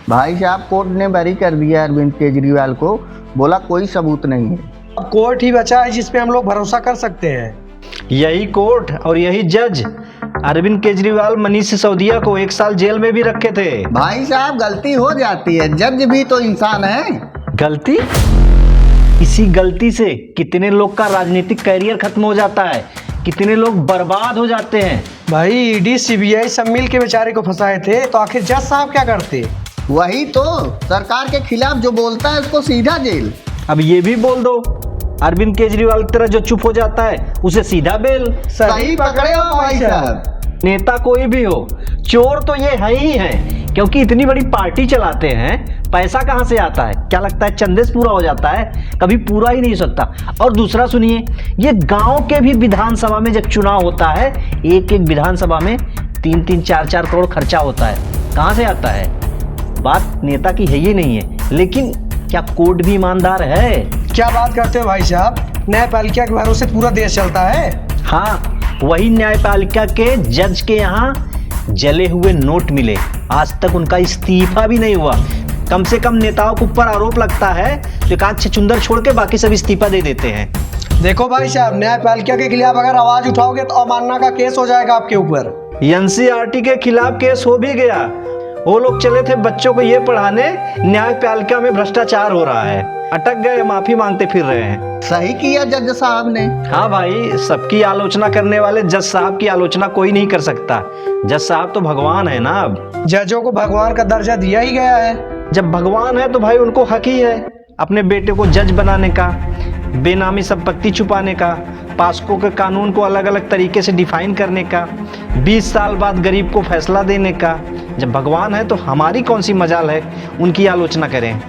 भाई साहब कोर्ट ने बरी कर दिया अरविंद केजरीवाल को, बोला कोई सबूत नहीं है। अब कोर्ट ही बचा है जिस पे हम लोग भरोसा कर सकते हैं। यही कोर्ट और यही जज अरविंद केजरीवाल, मनीष सिसोदिया को 1 साल जेल में भी रखे थे। भाई साहब गलती हो जाती है, जज भी तो इंसान है। गलती? इसी गलती से कितने लोग का राजनीतिक करियर खत्म हो जाता है, कितने लोग बर्बाद हो जाते हैं। भाई ईडी सीबीआई सब मिल के बेचारे को फंसाए थे, तो आखिर जज साहब क्या करते? वही तो, सरकार के खिलाफ जो बोलता है उसको सीधा जेल। अब ये भी बोल दो, अरविंद केजरीवाल की तरह जो चुप हो जाता है उसे सीधा बेल। सही पकड़े हो भाई साहब। नेता कोई भी हो, चोर तो ये है ही है, क्योंकि इतनी बड़ी पार्टी चलाते हैं, पैसा कहाँ से आता है? क्या लगता है चंदे से पूरा हो जाता है? कभी पूरा ही नहीं हो सकता। और दूसरा सुनिए, ये गांव के भी विधानसभा में जब चुनाव होता है, एक एक विधानसभा में 3-3, 4-4 करोड़ खर्चा होता है, कहाँ से आता है? बात नेता की है ही नहीं है। लेकिन क्या कोर्ट भी ईमानदार है? क्या बात करते हो भाई साहब, न्यायपालिका के भरोसे पूरा देश चलता है। हाँ, वही न्यायपालिका के जज के यहाँ जले हुए नोट मिले, आज तक उनका इस्तीफा भी नहीं हुआ। कम से कम नेताओं के ऊपर आरोप लगता है तो एक आध छुछुंदर छोड़ के बाकी सब इस्तीफा दे देते हैं। देखो भाई साहब, न्यायपालिका के खिलाफ अगर आवाज उठाओगे तो अवमानना का केस हो जाएगा आपके ऊपर। एनसीईआरटी के खिलाफ केस हो भी गया। वो लोग चले थे बच्चों को ये पढ़ाने, न्यायपालिका में भ्रष्टाचार हो रहा है, अटक गए, माफी मांगते फिर रहे हैं। सही किया जज साहब ने। हाँ भाई, सबकी आलोचना करने वाले जज साहब की आलोचना कोई नहीं कर सकता। जज साहब तो भगवान है ना। अब जजों को भगवान का दर्जा दिया ही गया है। जब भगवान है तो भाई उनको हक ही है अपने बेटे को जज बनाने का, बेनामी संपत्ति छुपाने का, पास्को के कानून को अलग अलग तरीके से डिफाइन करने का, 20 साल बाद गरीब को फैसला देने का। जब भगवान है तो हमारी कौन सी मजाल है उनकी आलोचना करें।